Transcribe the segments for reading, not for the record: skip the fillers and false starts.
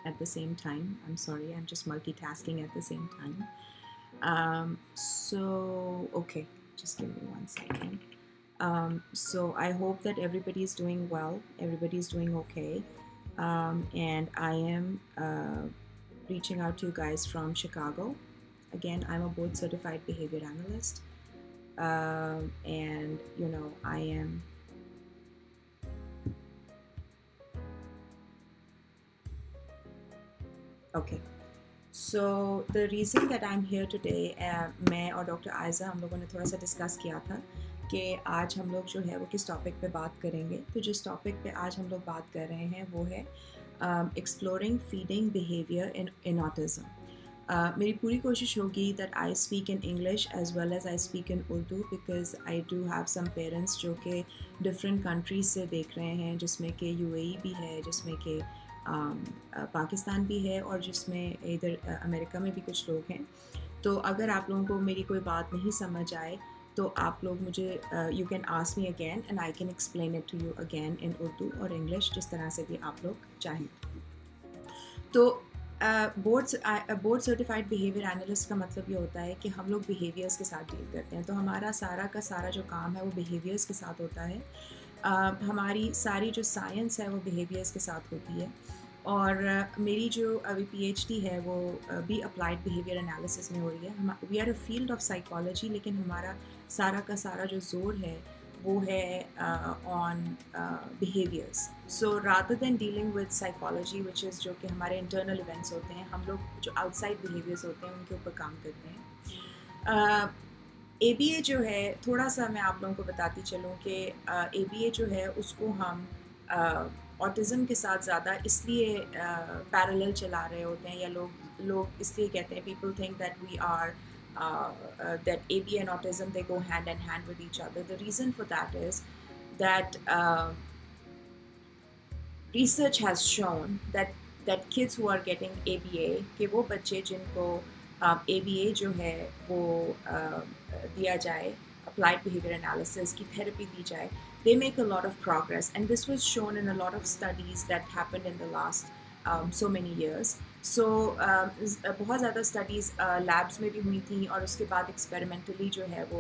at the same time. I'm sorry, I'm just multitasking at the same time. Okay, just give me 1 second. So I hope that everybody's doing well, everybody's doing okay. And I am reaching out to you guys from Chicago. Again, I'm a board certified behavior analyst. And I am okay. So the reason that I'm here today, मैं और doctor Aiza हम लोगों ने थोड़ा सा discuss किया था कि आज हम लोग जो है वो किस टॉपिक पे बात करेंगे. तो जिस टॉपिक पे आज हम लोग बात कर रहे हैं वो है exploring feeding behavior in autism. मेरी पूरी कोशिश होगी that I speak in English as well as I speak in Urdu, because I do have some parents जो कि डिफरेंट कंट्रीज से देख रहे हैं, जिसमें कि यूएई भी है, जिसमें कि पाकिस्तान भी है, और जिसमें इधर अमेरिका में भी कुछ लोग हैं. तो अगर आप लोगों को मेरी कोई बात नहीं समझ आए तो आप लोग मुझे you can ask me again and I can explain it to you again in Urdu और इंग्लिश, जिस तरह से भी आप लोग चाहें. तो बोर्ड सर्टिफाइड बिहेवियर एनालिस्ट का मतलब ये होता है कि हम लोग बिहेवियर्स के साथ डील करते हैं. तो हमारा सारा का सारा जो काम है वो बिहेवियर्स के साथ होता है. हमारी सारी जो साइंस है वो बिहेवियर्स के साथ होती है. और मेरी जो अभी पीएचडी है वो भी अप्लाइड बिहेवियर एनालिसिस में हो रही है. We are a field of psychology, लेकिन हमारा सारा का सारा जो जोर है वो है on behaviours. So rather than dealing with psychology which is जो कि हमारे इंटरनल इवेंट्स होते हैं, हम लोग जो आउटसाइड बिहेवियर्स होते हैं उनके ऊपर काम करते हैं. ABA जो है, थोड़ा सा मैं आप लोगों को बताती चलूँ कि ABA जो है उसको हम ऑटिज़म के साथ ज़्यादा इसलिए पैरेलल चला रहे होते हैं, या लोग इसलिए कहते हैं, people think that we are that ABA and autism, they go hand in hand with each other. The reason for that is that research has shown that kids who are getting ABA, कि वो बच्चे जिनको ABA जो है वो दिया जाए, applied behavior analysis की therapy दी जाए, they make a lot of progress, and this was shown in a lot of studies that happened in the last so many years. So बहुत ज़्यादा स्टडीज़ लैब्स में भी हुई थी, और उसके बाद एक्सपेरिमेंटली जो है वो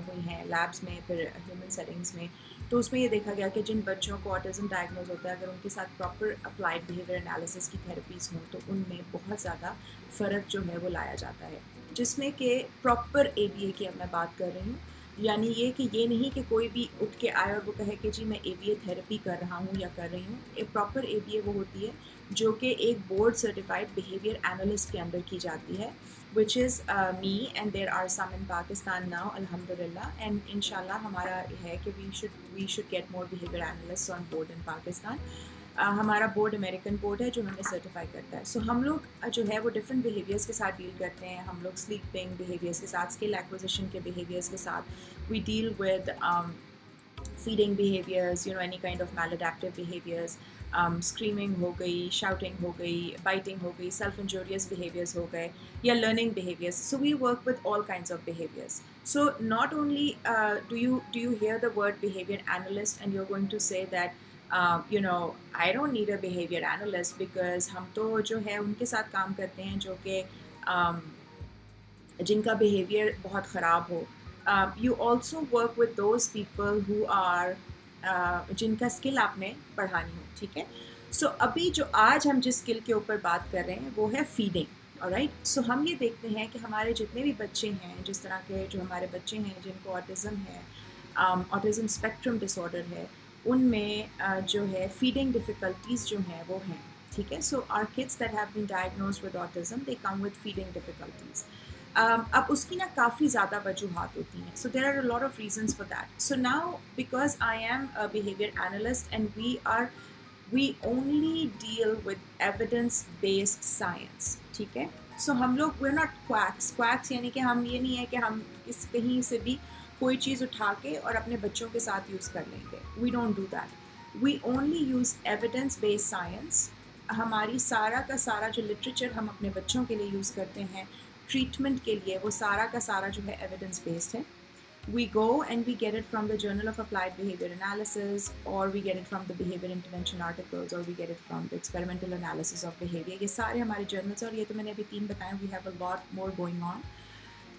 हुई हैं लैब्स में, फिर ह्यूमन सेटिंग्स में. तो उसमें ये देखा गया कि जिन बच्चों को ऑटिज़म डायग्नोज होता है, अगर उनके साथ प्रॉपर अप्लाइड बिहेवियर एनालिसिस की थेरेपीज़ हों तो उनमें बहुत ज़्यादा फ़र्क जो है वो लाया जाता है. जिसमें कि प्रॉपर ABA की अब मैं बात कर रही हूँ, यानी ये नहीं कि कोई भी उठ के आए और वो कहे कि जी मैं ABA थेरेपी कर रहा हूँ या कर रही हूँ. एक प्रॉपर ABA वो होती है जो कि एक बोर्ड सर्टिफाइड बिहेवियर एनालिस्ट के अंदर की जाती है, which is me, and there are some in Pakistan now अल्हम्दुलिल्लाह, एंड इंशाल्लाह हमारा है कि we should get more behaviour analyst on board in Pakistan. हमारा बोर्ड अमेरिकन बोर्ड है जो हमें सर्टिफाई करता है. सो हम लोग जो है वो डिफरेंट बिहेवियर्स के साथ डील करते हैं. हम लोग स्लीपिंग बिहेवियर्स के साथ, स्किल एक्विजिशन के बिहेवियर्स के साथ, we deal with feeding behaviors, any kind of maladaptive behaviors, screaming हो गई, shouting हो गई, biting हो गई, self-injurious behaviors हो गए, या learning behaviors. So we work with all kinds of behaviors. So not only do you hear the word behavior analyst and you're going to say that I don't need a behavior analyst because हम तो जो है उनके साथ काम करते हैं जो कि जिनका behavior बहुत ख़राब हो. You also work with those people who are जिनका स्किल आपने बढ़ानी हो. ठीक है. सो अभी जो आज हम जिस स्किल के ऊपर बात कर रहे हैं वो है फीडिंग. ऑलराइट. सो हम ये देखते हैं कि हमारे जितने भी बच्चे हैं, जिस तरह के जो हमारे बच्चे हैं जिनको ऑटिज़म है, ऑटिज़म स्पेक्ट्रम डिसऑर्डर है, उनमें जो है फीडिंग डिफ़िकल्टीज़ जो हैं वो हैं. ठीक है. So our kids that have been diagnosed with autism, they come with feeding difficulties. अब उसकी ना काफ़ी ज़्यादा वजूहात होती हैं. So there are a lot of reasons for that. So now because I am a behaviour analyst and we only deal with evidence based science. ठीक है. सो हम लोग वी आर नॉट क्वैक्स, यानी कि हम ये नहीं है कि हम कहीं से भी कोई चीज़ उठा के और अपने बच्चों के साथ यूज़ कर लेंगे. We don't do that. We only use evidence based science. हमारी सारा का सारा जो लिटरेचर हम अपने बच्चों के लिए यूज़ करते हैं ट्रीटमेंट के लिए, वो सारा का सारा जो है एविडेंस बेस्ड है. we go and we get it from the Journal of Applied Behavior Analysis, or we get it from the behavior intervention articles, or we get it from the experimental analysis of behavior. ये सारे हमारे journals हैं, और ये तो मैंने अभी 3 बताए. We have a lot more going on.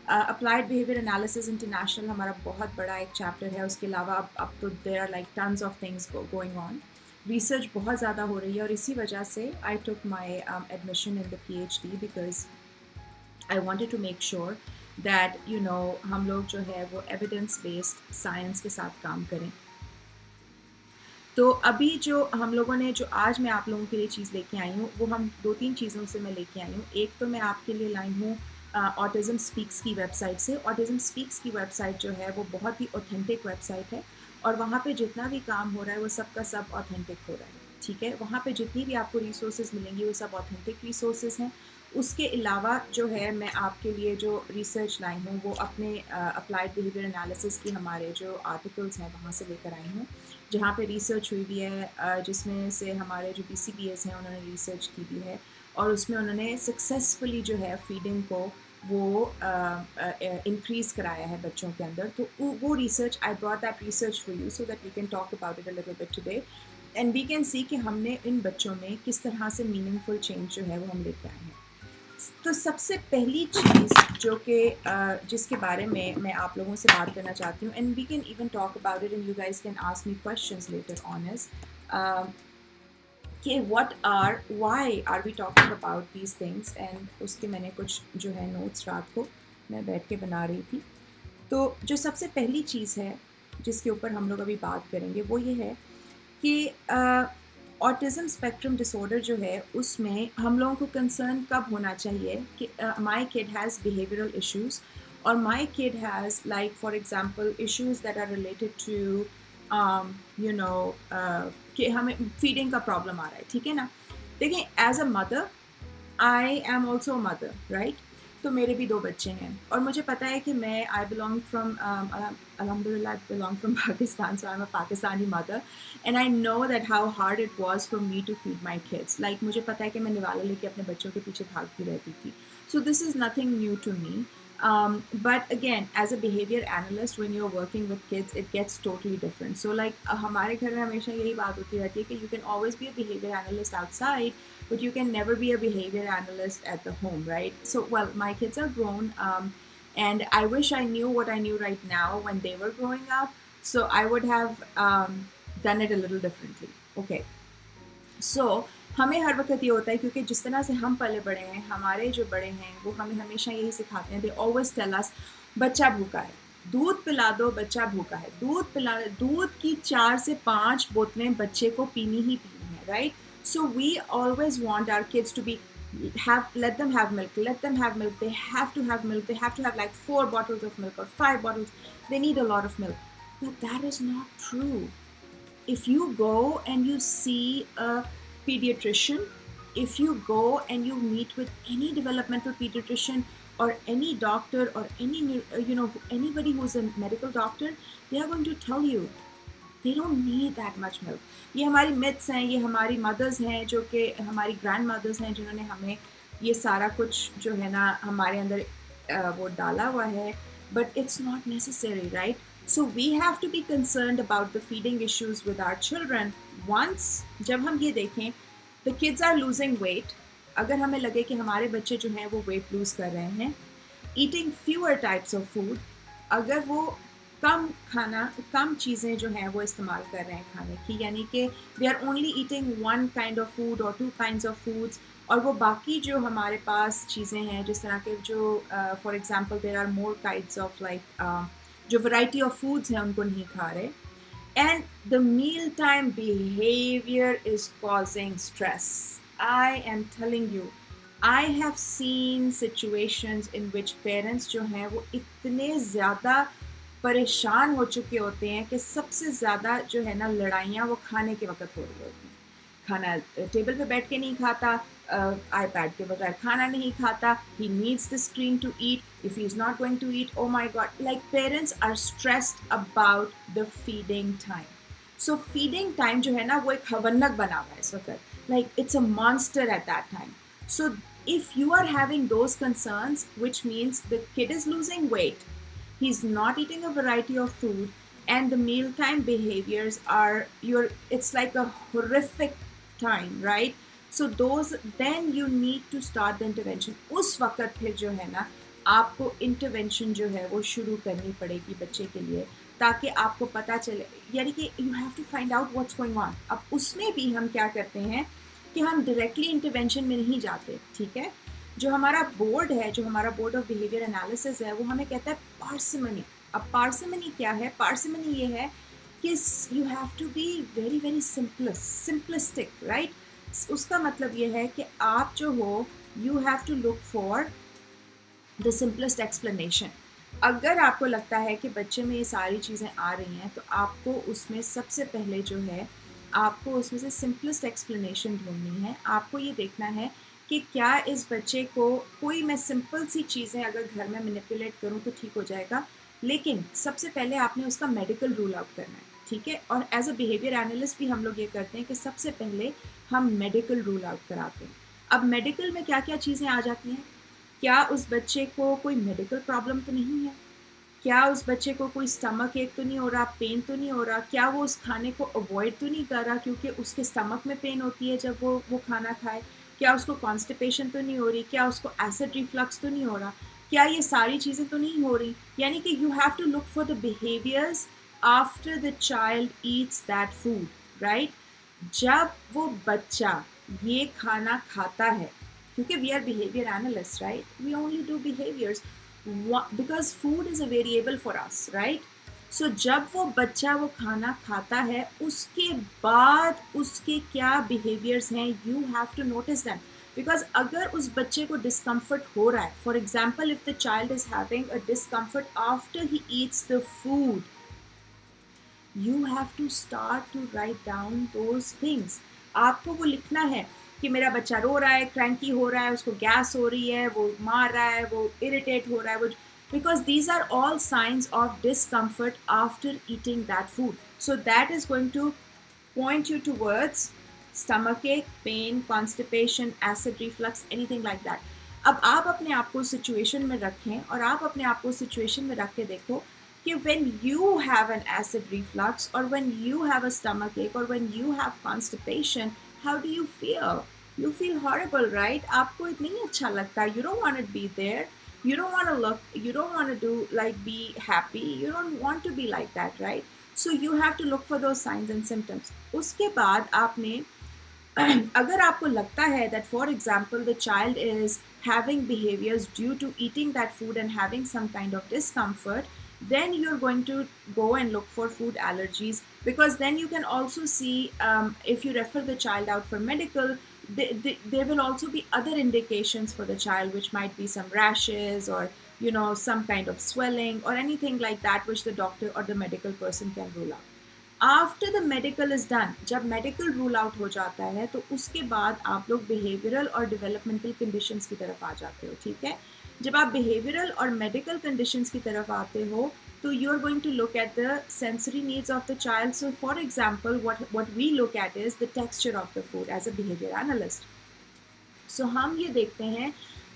Applied Behavior Analysis International हमारा बहुत बड़ा एक chapter है. उसके अलावा अब तो there are like tons of things going on. Research बहुत ज़्यादा हो रही है, और इसी वजह से I took my admission in the PhD because I wanted to make sure that हम लोग जो है वो evidence based science के साथ काम करें. तो अभी जो हम लोगों ने, जो आज मैं आप लोगों के लिए चीज़ लेके आई हूँ, वो हम 2-3 चीज़ों से मैं लेके आई हूँ. एक तो मैं आपके लिए लाई हूँ ऑटिज़म स्पीक्स की वेबसाइट से. ऑटिज़म स्पीक्स की वेबसाइट जो है वो बहुत ही ऑथेंटिक वेबसाइट है, और वहाँ पे जितना भी काम हो रहा है वो सब का सब ऑथेंटिक हो रहा है. ठीक है, वहाँ पे जितनी भी आपको रिसोर्सेज मिलेंगी वो सब ऑथेंटिक रिसोर्सेज हैं. उसके अलावा जो है मैं आपके लिए जो रिसर्च लाई हूँ वो अपने अप्लाइड बिहेवियर एनालिसिस की हमारे जो आर्टिकल्स हैं वहाँ से लेकर आई हूँ, जहाँ पे रिसर्च हुई भी है, जिसमें से हमारे जो BCBS हैं उन्होंने रिसर्च की भी है, और उसमें उन्होंने सक्सेसफुली जो है फीडिंग को वो इंक्रीज़ कराया है बच्चों के अंदर. तो वो research, I brought that research for you so that we can talk about it a little bit today, and we can see कि हमने इन बच्चों में किस तरह से मीनिंगफुल चेंज जो है वो हम लेके आए हैं. तो सबसे पहली चीज़ जो कि जिसके बारे में मैं आप लोगों से बात करना चाहती हूँ, and we can even talk about it and you guys can ask me questions later on, is कि why are we talking about these things. And उसके मैंने कुछ जो है नोट्स रात को मैं बैठ के बना रही थी. तो जो सबसे पहली चीज़ है जिसके ऊपर हम लोग अभी बात करेंगे वो ये है कि ऑटिज़म स्पेक्ट्रम डिसऑर्डर जो है उसमें हम लोगों को कंसर्न कब होना चाहिए कि my kid has behavioural issues, और my kid has like for example issues that are related to कि हमें फीडिंग का प्रॉब्लम आ रहा है. ठीक है ना. देखिए, as a mother, I am also a mother, right. तो मेरे भी 2 बच्चे हैं, और मुझे पता है कि मैं I belong from alhamdulillah, I belong from Pakistan, so I'm a Pakistani mother, and I know that how hard it was for me to feed my kids. Like मुझे पता है कि मैं निवाला लेके अपने बच्चों के पीछे भागती रहती थी. So this is nothing new to me. But again, as a behavior analyst, when you're working with kids, it gets totally different. So like हमारे घर में हमेशा यही बात होती रहती है कि you can always be a behavior analyst outside, but you can never be a behavior analyst at the home, right? So, well, my kids are grown, and I wish I knew what I knew right now when they were growing up. So I would have done it a little differently. Okay. So हमें हर वक्त ये होता है, क्योंकि जिस तरह से हम पले बड़े हैं, हमारे जो बड़े हैं वो हमें हमेशा यही सिखाते हैं. They always tell us, बच्चा भूखा है, दूध पिला दो, बच्चा भूखा है, दूध की 4 से 5 बोतलें बच्चे को पीनी ही पीनी है, right? So we always want our kids to let them have milk, they have to have milk, they have to have like 4 bottles of milk or 5 bottles, they need a lot of milk. But that is not true. If you go and you see a pediatrician, if you go and you meet with any developmental pediatrician or any doctor or anybody who's a medical doctor, they are going to tell you they don't need that much milk. ये हमारी myths हैं, ये हमारी mothers हैं, जो कि हमारी grandmothers हैं, जिन्होंने हमें ये सारा कुछ जो है ना हमारे अंदर वो डाला हुआ है. But it's not necessary, right? So we have to be concerned about the feeding issues with our children. Once जब हम ये देखें, the kids are losing weight. अगर हमें लगे कि हमारे बच्चे जो हैं वो weight lose कर रहे हैं, eating fewer types of food, अगर वो कम चीज़ें जो हैं वो इस्तेमाल कर रहे हैं खाने की, यानी कि they are only eating one kind of food or 2 kinds of foods, और वो बाकी जो हमारे पास चीज़ें हैं जिस तरह के जो for example there are more kinds of like जो variety of foods हैं उनको नहीं खा रहे. And the mealtime behavior is causing stress. I am telling you, I have seen situations in which parents जो हैं वो इतने ज़्यादा परेशान हो चुके होते हैं कि सबसे ज़्यादा जो है ना लड़ाइयाँ वो खाने के वक्त हो रही होती हैं. खाना टेबल पे बैठ के नहीं खाता, iPad के बगैर खाना नहीं खाता, he needs the screen to eat, if he is not going to eat, oh my god, like parents are stressed about the feeding time. So feeding time जो है ना वो एक हवन्नक बना हुआ है इस वक्त, like it's a monster at that time. So if you are having those concerns, which means the kid is losing weight, he's not eating a variety of food, and the mealtime behaviors are it's like a horrific time, right? So those, then you need to start the intervention. उस वक्त फिर जो है ना, आपको intervention जो है वो शुरू करनी पड़ेगी बच्चे के लिए, ताकि आपको पता चले, यानी कि you have to find out what's going on. अब उसमें भी हम क्या करते हैं कि हम डायरेक्टली इंटरवेंशन में नहीं जाते, ठीक है? जो हमारा बोर्ड है, जो हमारा बोर्ड ऑफ बिहेवियर एनालिसिस है, वो हमें कहता है पार्सिमनी। अब पार्सिमनी क्या है? पार्सिमनी ये है कि you have to be very very simplistic, right? उसका मतलब ये है कि आप जो हो, you have to look for the simplest explanation. अगर आपको लगता है कि बच्चे में ये सारी चीज़ें आ रही हैं, तो आपको उसमें सबसे पहले जो है, आपको उसमें से सिंपलेस्ट एक्सप्लेनेशन ढूंढनी है। आपको ये देखना है कि क्या इस बच्चे को कोई, मैं सिंपल सी चीज़ें अगर घर में मैनिपुलेट करूँ तो ठीक हो जाएगा, लेकिन सबसे पहले आपने उसका मेडिकल रूल आउट करना है, ठीक है? और एज अ बिहेवियर एनालिस्ट भी हम लोग ये करते हैं कि सबसे पहले हम मेडिकल रूल आउट कराते हैं। अब मेडिकल में क्या क्या चीज़ें आ जाती हैं? क्या उस बच्चे को कोई मेडिकल प्रॉब्लम तो नहीं है? क्या उस बच्चे को कोई स्टमक एक तो नहीं हो रहा, पेन तो नहीं हो रहा? क्या वो उस खाने को अवॉइड तो नहीं कर रहा क्योंकि उसके स्टमक में पेन होती है जब वो खाना खाए? क्या उसको कॉन्स्टिपेशन तो नहीं हो रही? क्या उसको एसिड रिफ्लक्स तो नहीं हो रहा? क्या ये सारी चीज़ें तो नहीं हो रही? यानी कि you have to look for the behaviours after the child eats that food, right? जब वो बच्चा ये खाना खाता है, क्योंकि we are behaviour analyst, right? We only do behaviours because food is a variable for us, right? So जब वो बच्चा वो खाना खाता है, उसके बाद उसके क्या बिहेवियर्स हैं, you have to notice them. Because अगर उस बच्चे को डिस्कम्फर्ट हो रहा है, for example if the child is having a discomfort after he eats the food, you have to start to write down those things. आपको वो लिखना है कि मेरा बच्चा रो रहा है, क्रैंकी हो रहा है, उसको गैस हो रही है, वो मार रहा है, वो इरिटेट हो रहा है, वो, because these are all signs of discomfort after eating that food. So that is going to point you towards stomachache, pain, constipation, acid reflux, anything like that. अब आप अपने आप को सिचुएशन में रखें और आप अपने आप को सिचुएशन में रख के देखो कि when you have an acid reflux or when you have a stomach ache or when you have constipation, how do you feel? You feel horrible, right? आपको नहीं अच्छा लगता. You don't want to be there. You don't want to look, you don't want to do like be happy. You don't want to be like that, right? So you have to look for those signs and symptoms. उसके बाद आपने अगर आपको लगता है that for example the child is having behaviors due to eating that food and having some kind of discomfort, then you're going to go and look for food allergies, because then you can also see if you refer the child out for medical, there will also be other indications for the child, which might be some rashes or some kind of swelling or anything like that, which the doctor or the medical person can rule out. After the medical is done, जब medical rule out हो जाता है तो उसके बाद आप लोग behavioural और डेवलपमेंटल कंडीशंस की तरफ आ जाते हो, ठीक है? जब आप बिहेवियरल और मेडिकल कंडीशंस की तरफ आते हो तो you are going to look at the sensory needs of the child. So for example what we look at is the texture of the food as a behaviour analyst. So हम ये देखते हैं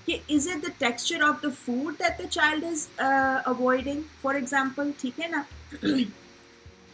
कि is it the texture of the food that the child is avoiding, for example, ठीक है ना?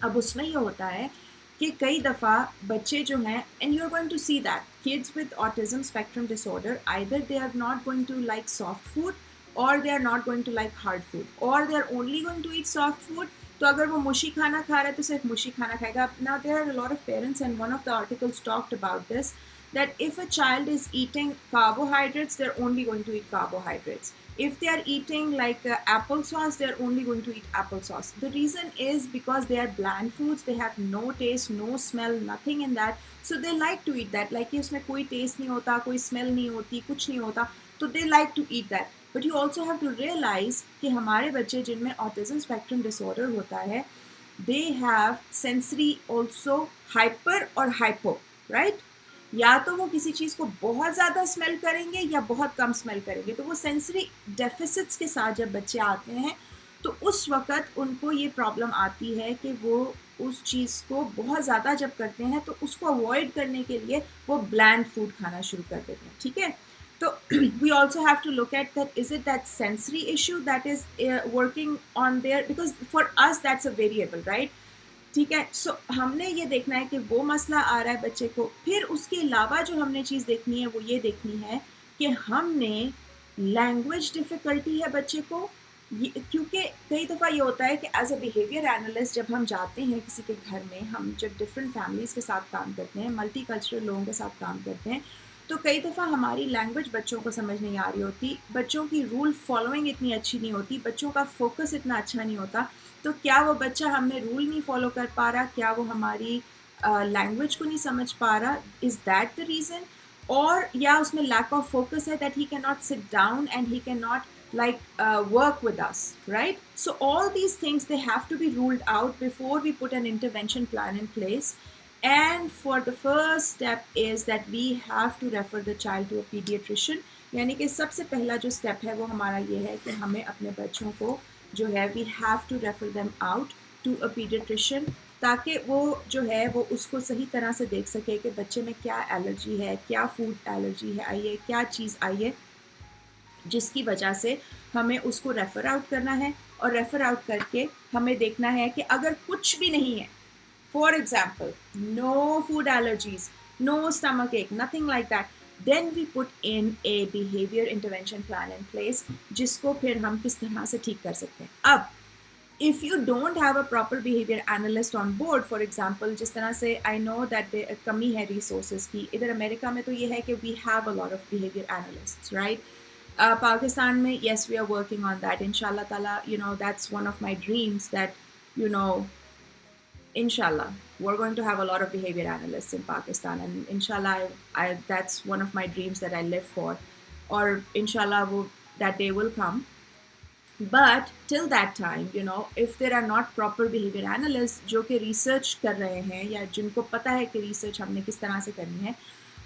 अब उसमें ये होता है कि कई दफ़ा बच्चे जो हैं, and you are going to see that kids with autism spectrum disorder, either they are not going to like soft food और they are not going to like hard food, और they are only going to eat soft food. तो अगर वो मुशी खाना खा रहा है तो सिर्फ मुशी खाना खाएगा. Now there are a lot of parents and one of the articles talked about this, that if a child is eating carbohydrates, they're only going to eat carbohydrates. If they are eating like applesauce, they're only going to eat applesauce. The reason is because they are bland foods, they have no taste, no smell, nothing in that. So they like to eat that. Like उसमें कोई taste नहीं होता, कोई smell नहीं होती, कुछ नहीं होता, तो they like to eat that. But you also have to realize कि हमारे बच्चे जिनमें autism spectrum disorder होता है, they have sensory also hyper और hypo, right? या तो वो किसी चीज़ को बहुत ज़्यादा स्मेल करेंगे या बहुत कम स्मेल करेंगे. तो वो सेंसरी डेफिसिट्स के साथ जब बच्चे आते हैं तो उस वक़्त उनको ये प्रॉब्लम आती है कि वो उस चीज़ को बहुत ज़्यादा जब करते हैं तो उसको अवॉइड करने के लिए वो ब्लैंड फूड खाना शुरू कर देते हैं, ठीक है? तो we also have to look at that, is it that sensory issue that is working on there, because for us that's a variable, right? ठीक है, सो हमने ये देखना है कि वो मसला आ रहा है बच्चे को। फिर उसके अलावा जो हमने चीज़ देखनी है वो ये देखनी है कि हमने लैंग्वेज डिफ़िकल्टी है बच्चे को, ये क्योंकि कई दफ़ा ये होता है कि एज अ बिहेवियर एनालिस्ट जब हम जाते हैं किसी के घर में, हम जब डिफरेंट फैमिलीज़ के साथ काम करते हैं, मल्टी कल्चरल लोगों के साथ काम करते हैं, तो कई दफ़ा हमारी लैंग्वेज बच्चों को समझ नहीं आ रही होती, बच्चों की रूल फॉलोइंग इतनी अच्छी नहीं होती, बच्चों का फोकस इतना अच्छा नहीं होता। तो क्या वो बच्चा हमें रूल नहीं फॉलो कर पा रहा, क्या वो हमारी लैंग्वेज को नहीं समझ पा रहा, इज़ दैट द रीज़न? और या उसमें लैक ऑफ फोकस है, that he can not sit down and he can not like work with us, right? So all these things, they have to be ruled out before we put an intervention plan in place. And for the first step is that we have to refer the child to a pediatrician. यानी कि सबसे पहला जो step है वो हमारा ये है कि हमें अपने बच्चों को जो है we have to refer them out to a pediatrician, ताकि वो जो है वो उसको सही तरह से देख सके कि बच्चे में क्या एलर्जी है, क्या फूड एलर्जी है आई है, क्या चीज़ आई है जिसकी वजह से हमें उसको रेफ़र आउट करना है। और रेफ़र आउट करके हमें देखना है कि अगर कुछ भी नहीं है, for example no food allergies, no stomach ache, nothing like that, then we put in a behaviour intervention plan in place, जिसको फिर हम किस तरह से ठीक कर सकते हैं। अब if you don't have a proper behavior analyst on board, for example, जिस तरह से I know that कमी है resources की, इधर अमेरिका में तो ये है कि we have a lot of behavior analysts, right? Pakistan में, yes, we are working on that. Inshallah Ta'ala, you know, that's one of my dreams that, you know, inshallah, we're going to have a lot of behavior analysts in Pakistan. And inshallah, that's one of my dreams that I live for. Or inshallah, that day will come. But till that time, you know, if there are not proper behavior analysts जो कि research कर रहे हैं या जिनको पता है कि research हमने किस तरह से करनी है,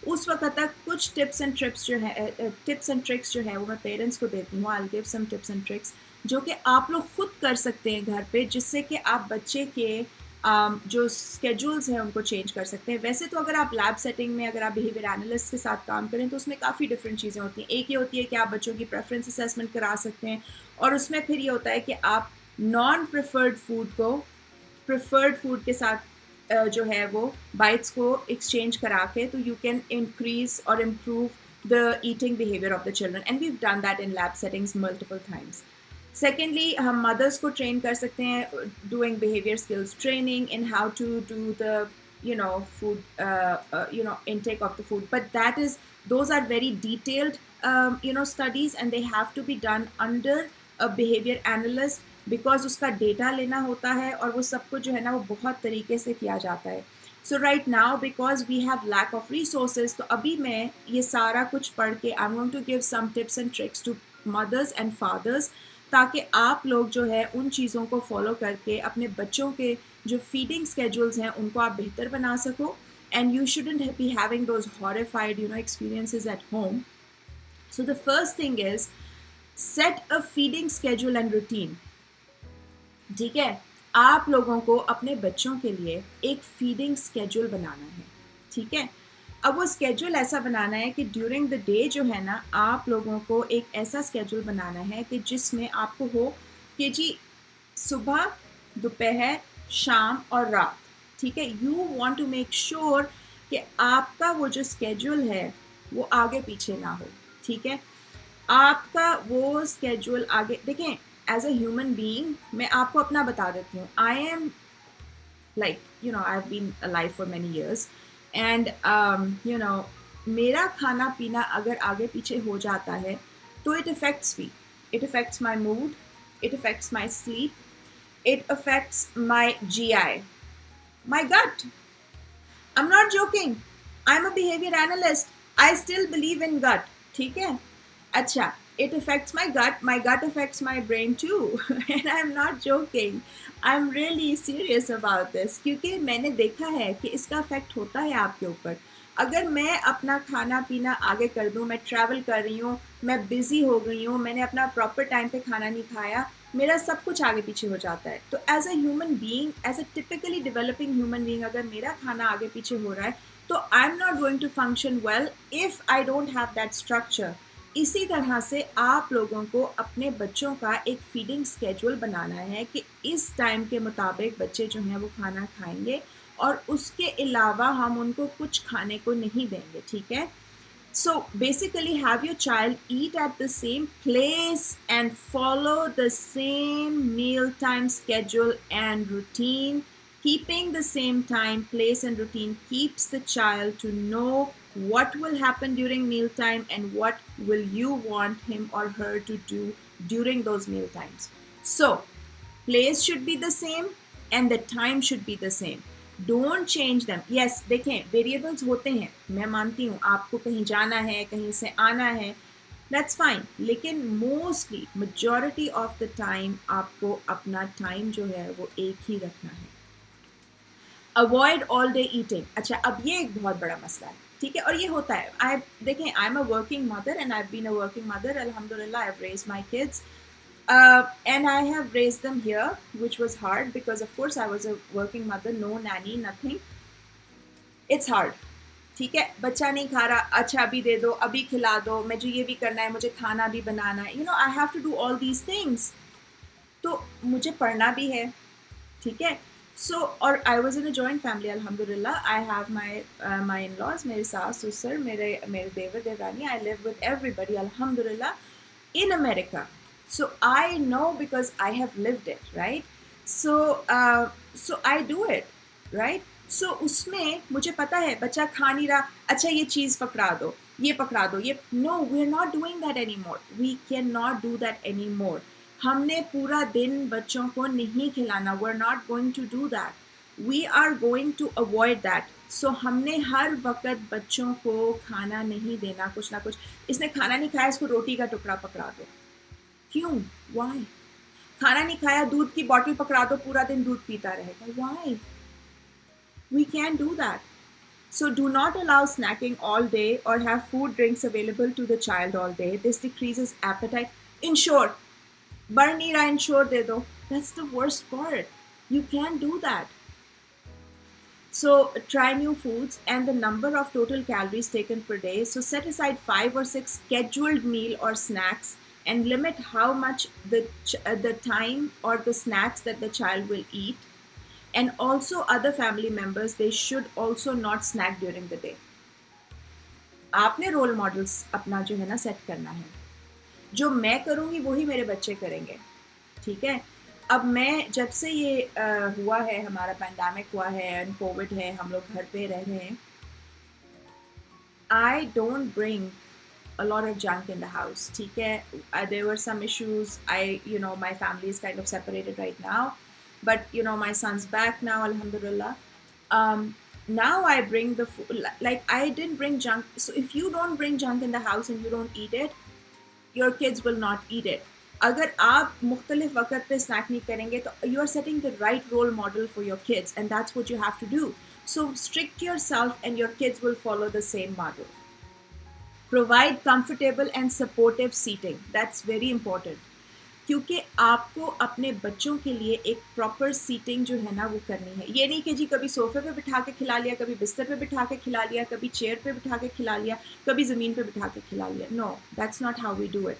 उस वक्त तक कुछ टिप्स एंड ट्रिक्स जो है वो मैं पेरेंट्स को देती हूँ। I'll give some tips and tricks जो कि आप लोग खुद कर सकते हैं घर पे, जिससे कि आप बच्चे के जो स्केड्यूल्स हैं उनको चेंज कर सकते हैं। वैसे तो अगर आप लैब सेटिंग में, अगर आप बिहेवियर एनालिस्ट के साथ काम करें तो उसमें काफ़ी डिफरेंट चीज़ें होती हैं। एक ये होती है कि आप बच्चों की प्रेफरेंस असेसमेंट करा सकते हैं, और उसमें फिर ये होता है कि आप नॉन प्रेफर्ड फूड को प्रेफर्ड फूड के साथ जो है वो बाइट्स को एक्सचेंज करा के, तो यू कैन इंक्रीज और improve the eating behavior of the children, and we have done that in lab settings multiple times. Secondly, हम मदर्स को ट्रेन कर सकते हैं doing behavior skills training in how to do the food intake of the food, but those are very detailed studies, and they have to be done under a behavior analyst, because उसका data लेना होता है और वो सब कुछ जो है ना वो बहुत तरीके से किया जाता है। So right now, because we have lack of resources, तो अभी मैं ये सारा कुछ पढ़ के I am going to give some tips and tricks to mothers and fathers, ताकि आप लोग जो है उन चीज़ों को फॉलो करके अपने बच्चों के जो फीडिंग स्केड्यूल्स हैं उनको आप बेहतर बना सको, and you shouldn't be having those horrified experiences at home. So the first thing is set a feeding schedule and routine. ठीक है, आप लोगों को अपने बच्चों के लिए एक फीडिंग स्केड्यूल बनाना है। ठीक है, अब वो स्केड्यूल ऐसा बनाना है कि ड्यूरिंग द डे जो है ना, आप लोगों को एक ऐसा स्केड्यूल बनाना है कि जिसमें आपको हो कि जी सुबह, दोपहर, शाम और रात। ठीक है, you want to make sure कि आपका वो जो स्केड्यूल है वो आगे पीछे ना हो। ठीक है, आपका वो स्केड्यूल आगे देखें। एज अ ह्यूमन बीइंग मैं आपको अपना बता देती हूँ। I am like I have been alive for many years, and मेरा खाना पीना अगर आगे पीछे हो जाता है तो it affects me, it affects my mood, it affects my sleep, it affects my GI, my gut. I'm not joking. I'm a behavior analyst. I still believe in gut. ठीक है? अच्छा, it affects my gut affects my brain too. And I'm not joking. I'm really serious about this. क्योंकि मैंने देखा है कि इसका effect होता है आपके ऊपर। अगर मैं अपना खाना पीना आगे कर दूँ, मैं ट्रैवल कर रही हूँ, मैं बिज़ी हो गई हूँ, मैंने अपना प्रॉपर टाइम पे खाना नहीं खाया, मेरा सब कुछ आगे पीछे हो जाता है। तो as a human being, as a typically developing human being, अगर मेरा खाना आगे पीछे हो रहा है तो I am not going to function well if I don't have that structure. इसी तरह से आप लोगों को अपने बच्चों का एक फीडिंग स्केड्यूल बनाना है कि इस टाइम के मुताबिक बच्चे जो हैं वो खाना खाएंगे, और उसके अलावा हम उनको कुछ खाने को नहीं देंगे, ठीक है। So basically, have your child eat at the same place and follow the same mealtime schedule and routine. Keeping the same time, place, and routine keeps the child to know what will happen during mealtime and what will you want him or her to do during those meal times. So place should be the same and the time should be the same. Don't change them. Yes, देखें variables होते हैं, मैं मानती हूँ आपको कहीं जाना है, कहीं से आना है, दैट्स फाइन, लेकिन mostly majority of the time आपको अपना टाइम जो है वो एक ही रखना है। Avoid all day eating. अच्छा, अब ये एक बहुत बड़ा मसला है, ठीक है, और ये होता है। देखें, I am a working mother and I have been a working mother, अल्हम्दुलिल्लाह I have raised my kids. And I have raised them here, which was hard because, of course, I was a working mother, no nanny, nothing. It's hard. ठीक है, बच्चा नहीं खा रहा, अच्छा अभी दे दो, अभी खिला दो, मुझे ये भी करना है, मुझे खाना भी बनाना है, you know, I have to do all these things. तो मुझे पढ़ना भी है, ठीक है। So, और I was in a joint family, alhamdulillah. I have my in-laws, मेरे सास ससुर, मेरे देवर देवरानी. I live with everybody, alhamdulillah, in America. So I know because I have lived it, right? So I do it, right? So उसमें मुझे पता है बच्चा खा नहीं रहा, अच्छा ये चीज़ पकड़ा दो, ये पकड़ा दो, ये no, we're not doing that anymore. We cannot do that anymore. हमने पूरा दिन बच्चों को नहीं खिलाना. We're not going to do that. We are going to avoid that. So हमने हर वक्त बच्चों को खाना नहीं देना, कुछ ना कुछ, इसने खाना नहीं खाया, इसको रोटी का टुकड़ा पकड़ा दो. क्यों? Why? खाना नहीं खाया, दूध की बॉटल पकड़ा दो, पूरा दिन दूध पीता रहेगा. Why? We can't do that. So do not allow snacking all day or have food drinks available to the child all day. This decreases appetite. Ensure. बढ़ नहीं रहा, ensure दे दो. That's the worst part. You can't do that. So try new foods and the number of total calories taken per day. So set aside 5 or 6 scheduled meal or snacks and limit how much the time or the snacks that the child will eat. And also other family members, they should also not snack during the day. आपने role models अपना जो है ना set करना है. जो मैं करूँगी वही मेरे बच्चे करेंगे, ठीक है. अब मैं जब से ये हुआ है, हमारा पैंडेमिक हुआ है एंड कोविड है, हम लोग घर पे रह रहे हैं, I don't bring a lot of junk in the house, ठीक है. There were some issues. My family is kind of separated right now, but my son's back now, alhamdulillah. Now I bring the food, like I didn't bring junk. So if you don't bring junk in the house and you don't eat it, your kids will not eat it. अगर आप मुख्तलिफ वक्त पे snack नहीं करेंगे तो you are setting the right role model for your kids, and that's what you have to do. So strict yourself and your kids will follow the same model. Provide comfortable and supportive seating. That's very important. क्योंकि आपको अपने बच्चों के लिए एक proper seating जो है ना वो करनी है. ये नहीं कि जी कभी सोफे पे बिठा के खिला लिया, कभी बिस्तर पे बिठा के खिला लिया, कभी चेयर पे बिठा के खिला लिया, कभी ज़मीन पे बिठा के खिला लिया. No, that's not how we do it.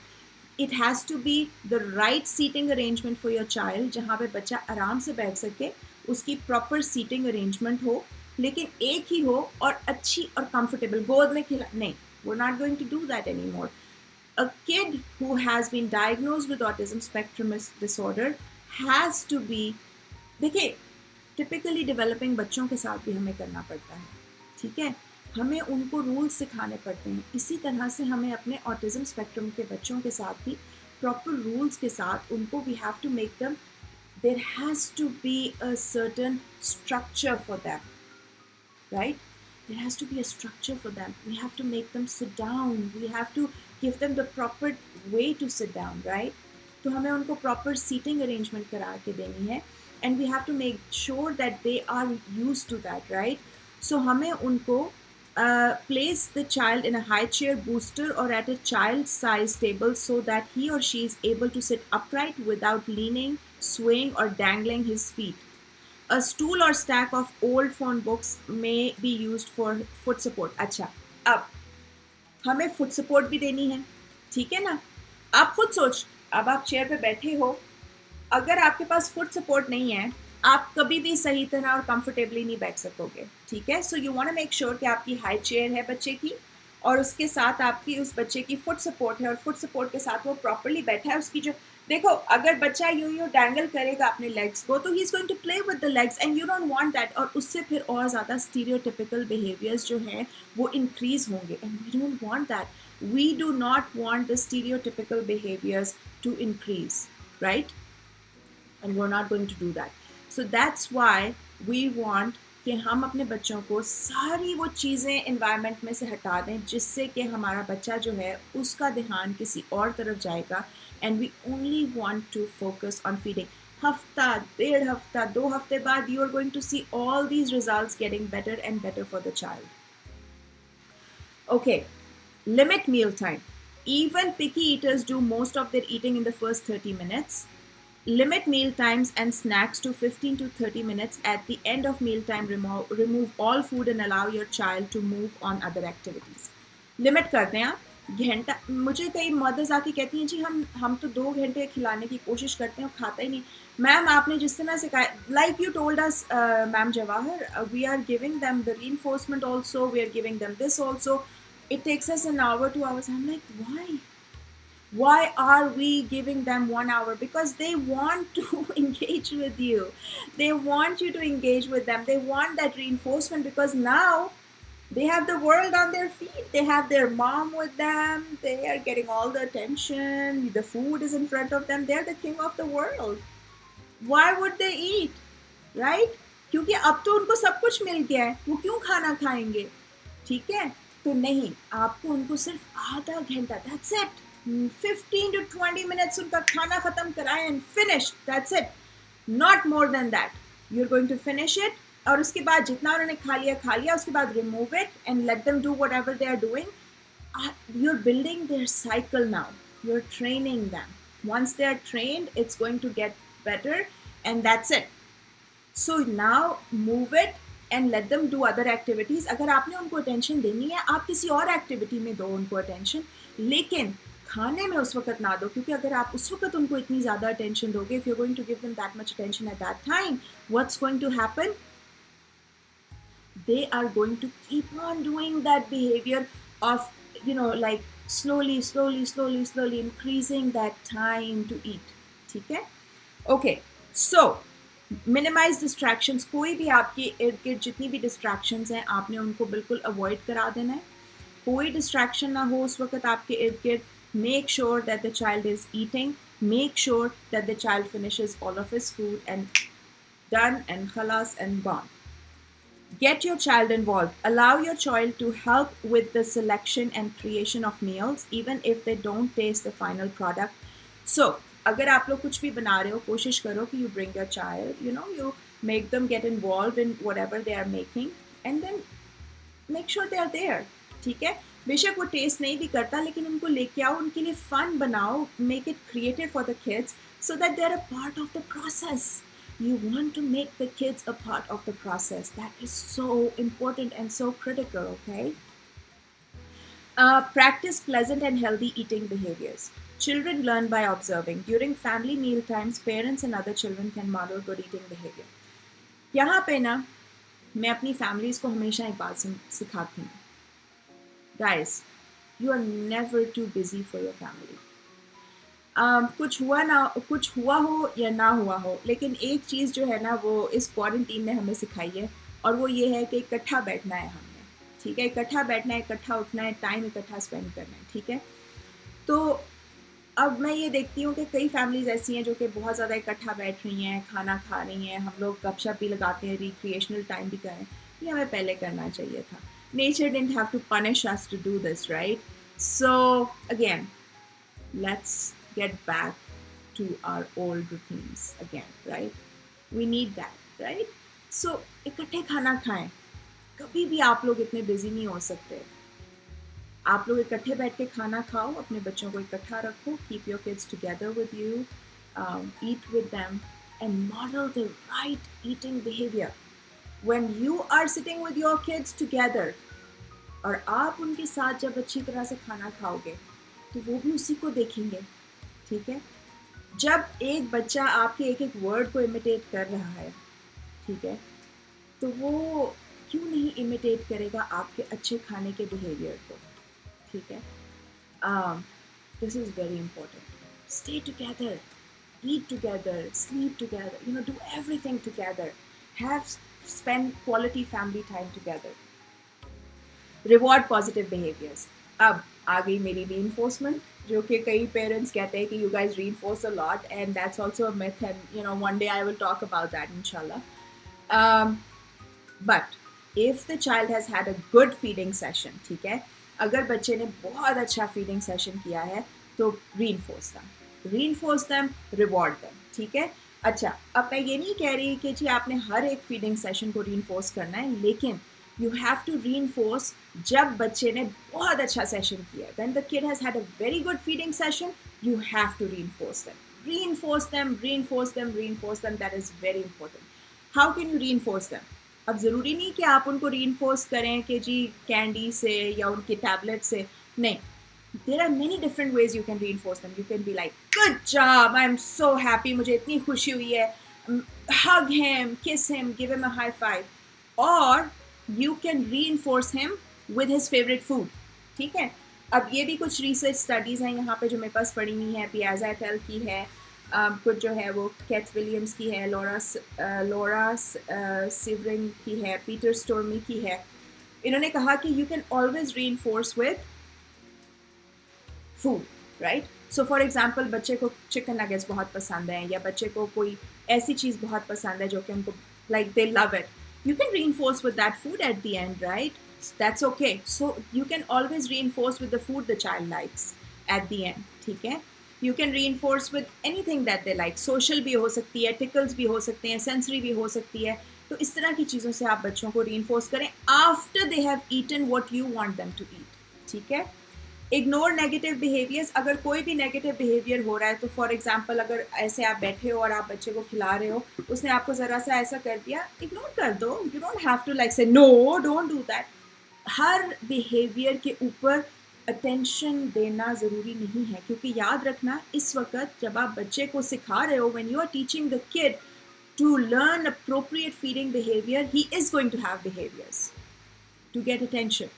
It has to be the right seating arrangement for your child, जहाँ पे बच्चा आराम से बैठ सके, उसकी प्रॉपर सीटिंग अरेंजमेंट हो, लेकिन एक ही हो और अच्छी और कंफर्टेबल. गोद में खिला नहीं. We're not going to do that anymore. A kid who has been diagnosed with autism spectrum disorder has to be, देखिए, typically developing बच्चों के साथ भी हमें करना पड़ता है, ठीक है. हमें उनको रूल्स सिखाने पड़ते हैं. इसी तरह से हमें अपने ऑटिज्म स्पेक्ट्रम के बच्चों के साथ भी प्रॉपर रूल्स के साथ उनको we have to make them, there has to be a certain structure for them, right. There has to be a structure for them. We have to make them sit down. We have to give them the proper way to sit down, right? तो हमें उनको proper seating arrangement करा के देनी है, and we have to make sure that they are used to that, right? So हमें उनको place the child in a high chair booster or at a child size table so that he or she is able to sit upright without leaning, swaying or dangling his feet. A stool or stack of old phone books may be used for foot support. अच्छा, अब हमें foot support भी देनी है, ठीक है ना? आप खुद सोच, अब आप चेयर पे बैठे हो, अगर आपके पास फुट सपोर्ट नहीं है, आप कभी भी सही तरह और कंफर्टेबली नहीं बैठ सकोगे, ठीक है? So you want to make sure कि आपकी हाई चेयर है बच्चे की, और उसके साथ आपकी उस बच्चे की फुट सपोर्ट है, और फुट सपोर्ट के साथ वो प्रॉपरली बैठा है। उसकी जो, देखो, अगर बच्चा यूं डैंगल करेगा अपने लेग्स को, तो he is going to play with the legs, and you don't want that, और उससे फिर और ज़्यादा स्टीरियोटिपिकल बिहेवियर्स जो हैं वो इंक्रीज होंगे, and we don't want that. We do not want the stereotypical behaviors to increase, right? And we're not going to do that. So that's why we want कि हम अपने बच्चों को सारी वो चीज़ें इन्वायरमेंट में से हटा दें जिससे कि हमारा बच्चा जो है उसका ध्यान किसी और तरफ जाएगा, and we only want to focus on feeding. हफ्ता, 1.5 हफ्ता, 2 हफ्ते बाद you are going to see all these results getting better and better for the child. Okay, limit meal time. Even picky eaters do most of their eating in the first 30 minutes. Limit meal times and snacks to 15 to 30 minutes. At the end of mealtime, remove all food and allow your child to move on other activities. Limit करते हैं आप घंटा. मुझे कई mother's आके कहती हैं जी हम तो 2 घंटे खिलाने की कोशिश करते हैं और खाता ही नहीं. मैम, आपने जिस तरह से कहा, like you told us ma'am Jawahar, we are giving them the reinforcement also, we are giving them this also. It takes us an hour, 2 hours. I'm like, why? Why are we giving them 1 hour? Because they want to engage with you. They want you to engage with them. They want that reinforcement because now they have the world on their feet. They have their mom with them. They are getting all the attention. The food is in front of them. They're the king of the world. Why would they eat? Right? क्योंकि अब तो उनको सब कुछ मिल गया है, वो क्यों खाना खाएंगे? ठीक है? तो नहीं, आपको उनको सिर्फ आधा घंटा, that's it, 15 to 20 minutes उनका खाना खत्म कराएं and finish, that's it, not more than that. You're going to finish it, और उसके बाद जितना उन्होंने खा लिया, उसके बाद remove it and let them do whatever they are doing. You're building their cycle now. You're training them. Once they are trained, it's going to get better, and that's it. So now move it and let them do other activities. अगर आपने उनको attention देनी है, आप किसी और activity में दो उनको attention, लेकिन खाने में उस वक्त ना दो, क्योंकि अगर आप उस वक्त उनको इतनी ज़्यादा attention दोगे, if you're going to give them that much attention at that time, what's going to happen? They are going to keep on doing that behavior of, like slowly increasing that time to eat. ठीक है? Okay, so minimize distractions. कोई भी आपके इर्द गिर्द जितनी भी distractions हैं, आपने उनको बिल्कुल अवॉइड करा देना है. कोई डिस्ट्रैक्शन ना हो उस वक्त आपके इर्द गिर्द. Make sure that the child is eating. Make sure that the child finishes all of his food and done and खलास and gone. Get your child involved. Allow your child to help with the selection and creation of meals, even if they don't taste the final product. So, अगर आप लोग कुछ भी बना रहे हो, कोशिश करो कि you bring your child, you make them get involved in whatever they are making, and then make sure they are there. ठीक है? बेशक वो टेस्ट नहीं भी करता, लेकिन उनको लेके आओ, उनके लिए फन बनाओ, make it creative for the kids so that they are a part of the process. You want to make the kids a part of the process. That is so important and so critical, okay? Practice pleasant and healthy eating behaviors. Children learn by observing. During family meal times, parents and other children can model good eating behavior. यहाँ पे ना मैं अपनी families को हमेशा एक बात सिखाती हूँ. Guys, you are never too busy for your family. कुछ हुआ हो या ना हुआ हो, लेकिन एक चीज़ जो है ना वो इस क्वारंटीन ने हमें सिखाई है, और वो ये है कि इकट्ठा बैठना है हमने. ठीक है? इकट्ठा बैठना है, इकट्ठा उठना है, टाइम इकट्ठा स्पेंड करना है. ठीक है? तो अब मैं ये देखती हूँ कि कई फैमिलीज़ ऐसी हैं जो कि बहुत ज़्यादा इकट्ठा बैठ रही हैं, खाना खा रही हैं, हम लोग गपशप भी लगाते हैं, रिक्रिएशनल टाइम भी करें. ये हमें पहले करना चाहिए था. Nature didn't have to punish us to do this, right? So again, let's get back to our old routines again, right? We need that, right? So इकट्ठे खाना खाएं. कभी भी आप लोग इतने बिजी नहीं हो सकते. आप लोग इकट्ठे बैठ के खाना खाओ, अपने बच्चों को इकट्ठा रखो, keep your kids together with you, eat with them, and model the right eating behavior. When you are sitting with your kids together, और आप उनके साथ जब अच्छी तरह से खाना खाओगे तो वो भी उसी को देखेंगे, ठीक है। जब एक बच्चा आपके एक एक वर्ड को इमिटेट कर रहा है, ठीक है, तो वो क्यों नहीं इमिटेट करेगा आपके अच्छे खाने के बिहेवियर को, ठीक है। This is very important. Stay together, eat together, sleep together, do everything together, spend quality family time together. Reward positive behaviors. अब आ गई मेरी reinforcement, जो कि कई parents कहते हैं कि you guys reinforce a lot, and that's also a myth, and one day I will talk about that inshallah. But if the child has had a good feeding session, ठीक है, अगर बच्चे ने बहुत अच्छा feeding session किया है तो reinforce them, reward them, ठीक है। अच्छा, अब मैं ये नहीं कह रही कि जी आपने हर एक feeding session को reinforce करना है, लेकिन you have to reinforce जब बच्चे ने बहुत अच्छा सेशन किया। When the kid has had a very good feeding session, you have to reinforce them. Reinforce them. That is very important. How can you reinforce them? अब ज़रूरी नहीं कि आप उनको reinforce करें कि जी कैंडी से या उनके टैबलेट से, नहीं। There are many different ways you can reinforce them. You can be like, good job, I'm so happy, मुझे इतनी खुशी हुई है, hug him, kiss him, give him a high five. Or you can reinforce him with his favorite food, ठीक है। अब ये भी कुछ रिसर्च स्टडीज़ हैं यहाँ पे जो मेरे पास पढ़ी हुई हैं, पियाजा एटेल की है, कुछ जो है वो कैथ विलियम्स की है, लोरा सिवरिंग की है, पीटर स्टोर्मी की है। इन्होंने कहा कि you can always reinforce with food, right. So for example बच्चे को चिकन नगेट्स बहुत पसंद है, या बच्चे को कोई ऐसी चीज़ बहुत पसंद है जो कि उनको like they love it, you can reinforce with that food at the end, right? That's okay. So you can always reinforce with the food the child likes at the end, ठीक है। You can reinforce with anything that they like. Social भी हो सकती है, tickles भी हो सकते हैं, sensory भी हो सकती है। तो इस तरह की चीज़ों से आप बच्चों को reinforce करें after they have eaten what you want them to eat, ठीक है। Ignore negative behaviours. अगर कोई भी नेगेटिव बिहेवियर हो रहा है तो फॉर एग्जांपल अगर ऐसे आप बैठे हो और आप बच्चे को खिला रहे हो, उसने आपको ज़रा सा ऐसा कर दिया, इग्नोर कर दो। You don't have to like say no, don't do that. हर बिहेवियर के ऊपर अटेंशन देना ज़रूरी नहीं है, क्योंकि याद रखना इस वक्त जब आप बच्चे को सिखा रहे हो, when you are teaching the kid to learn appropriate feeding behavior, he is going to have behaviors to get attention.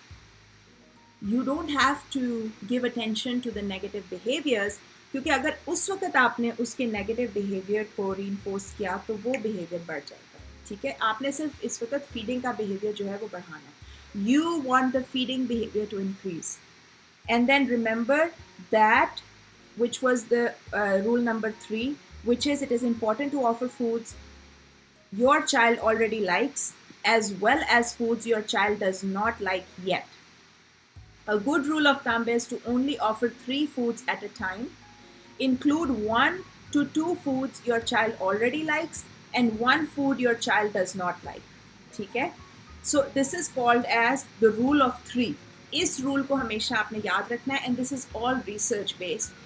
You don't have to give attention to the negative behaviors, क्योंकि अगर उस वक्त आपने उसके नेगेटिव बिहेवियर को reinforce किया तो वो बिहेवियर बढ़ जाएगा, ठीक है। आपने सिर्फ इस वक्त फीडिंग का बिहेवियर जो है वो बढ़ाना है। You want the feeding behavior to increase, and then remember that which was the rule number 3, which is it is important to offer foods your child already likes as well as foods your child does not like yet. A good rule of thumb is to only offer 3 foods at a time. Include 1 to 2 foods your child already likes and 1 food your child does not like. ठीक है? So this is called as the rule of 3. इस rule को हमेशा आपने याद रखना है, and this is all research based.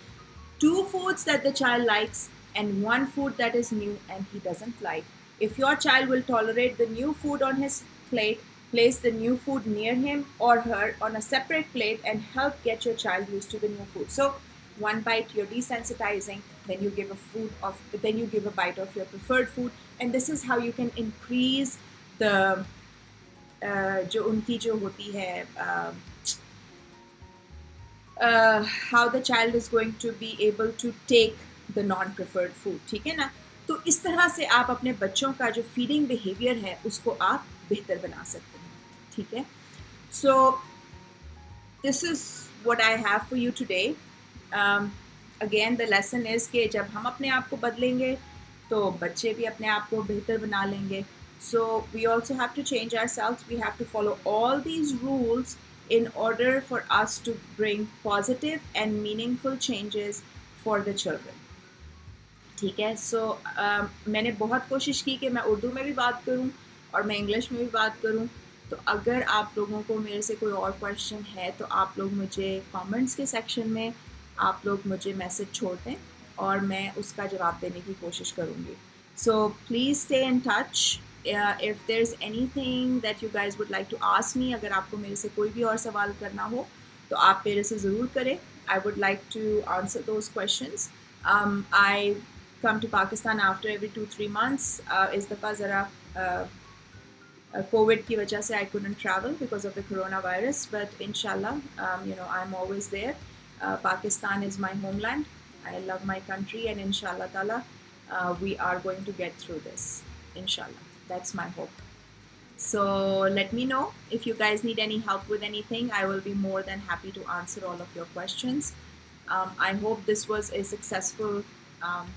2 foods that the child likes and 1 food that is new and he doesn't like. If your child will tolerate the new food on his plate, place the new food near him or her on a separate plate and help get your child used to the new food. So 1 bite you're desensitizing, then you give a bite of your preferred food, and this is how you can increase the जो उनकी जो होती है how the child is going to be able to take the non-preferred food, ठीक है ना। तो इस तरह से आप अपने बच्चों का जो फीडिंग बिहेवियर है उसको आप बेहतर बना सकते हैं, ठीक है। So this is what I have for you today. Again the lesson is कि जब हम अपने आप को बदलेंगे तो बच्चे भी अपने आप को बेहतर बना लेंगे। So we also have to change ourselves, we have to follow all these rules in order for us to bring positive and meaningful changes for the children, ठीक है। सो मैंने बहुत कोशिश की कि मैं उर्दू में भी बात करूं और मैं इंग्लिश में भी बात करूं। तो अगर आप लोगों को मेरे से कोई और क्वेश्चन है तो आप लोग मुझे कमेंट्स के सेक्शन में आप लोग मुझे मैसेज छोड़ दें और मैं उसका जवाब देने की कोशिश करूंगी। So please stay in touch. If there's anything that you guys would like to ask me, अगर आपको मेरे से कोई भी और सवाल करना हो तो आप मेरे से ज़रूर करें. I would like to answer those questions. I come to Pakistan after every 2-3 months. इस दफ़ा ज़रा COVID की वजह से I couldn't travel because of the coronavirus, but inshallah, I'm always there. Pakistan is my homeland. I love my country, and inshallah ta'ala, we are going to get through this. Inshallah, that's my hope. So let me know if you guys need any help with anything. I will be more than happy to answer all of your questions. I hope this was a successful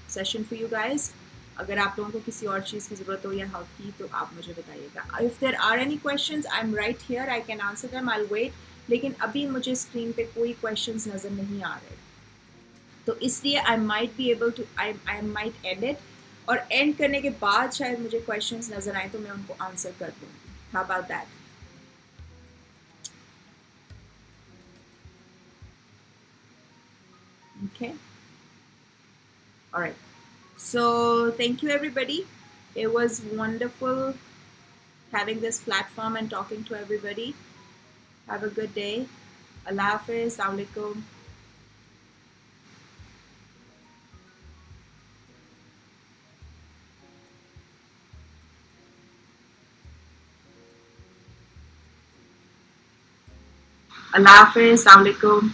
session for you guys. अगर आप लोगों को किसी और चीज़ की ज़रूरत हो या हेल्प की तो आप मुझे बताइएगा. If there are any questions, I'm right here. I can answer them. I'll wait. लेकिन अभी मुझे स्क्रीन पे कोई questions नज़र नहीं आ रहे, तो इसलिए I might be able to I might end it, और end करने के बाद शायद मुझे questions नज़र आए तो मैं उनको answer कर दूँगी. How about that? Okay. All right. So thank you, everybody. It was wonderful having this platform and talking to everybody. Have a good day. Allah Hafiz. Assalamu alaikum. Allah Hafiz. Assalamu alaikum.